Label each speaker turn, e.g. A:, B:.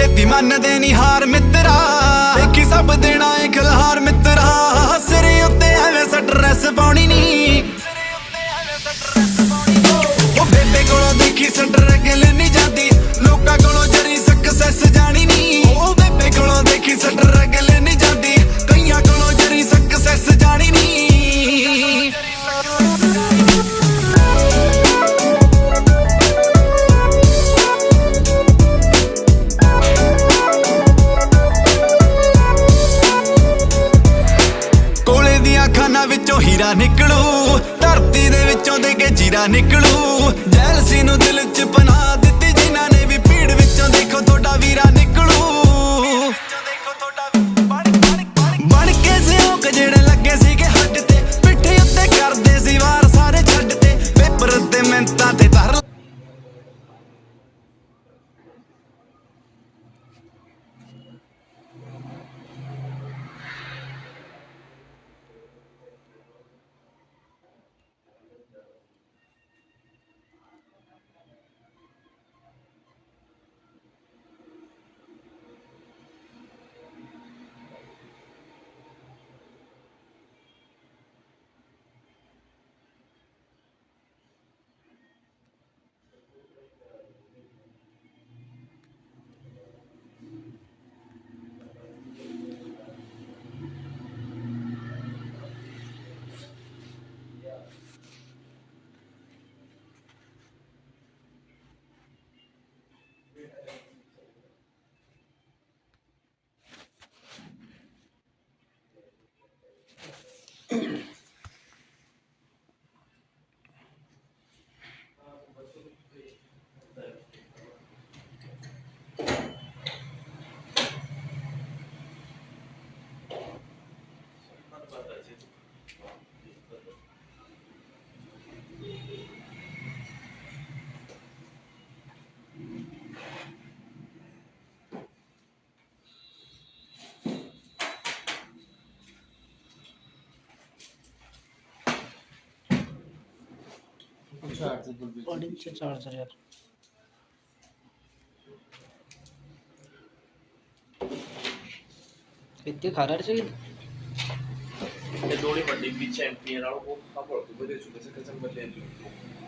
A: छेती मनदे नी हार मित्रा देखी सब देना है खिलहार मित्रा सिरे उत्ते एवें स्ट्रेस पाउणी नी ओ बेबे कोलों देखी स्ट्रगल नी जांदी लोकां कोलों जरी सक्सेस जानी नी ओ बेबे कोलों देखी स्ट्रगल नी जांदी कईयां कोलों जरी सक्सेस जानी नी खाना विचों हीरा निकलू धरती दे विचों दे के जीरा निकलू जैलसी नू दिल च बना दित्ती जिन्हां ने भी भीड़ विचों देखो थोड़ा वीरा निकलू बन के सियोक जेड़े लगे सीगे हट ते पिट्ठे उत्ते करदे सी वार सारे छड्ड ते पेपर ते मिहनतां ते धर
B: चार्जर यार कितने खा रहा है
C: दोड़ी पट्टी पीछे एंट्री है वो कपड़ को बदल चुके से कसम बदले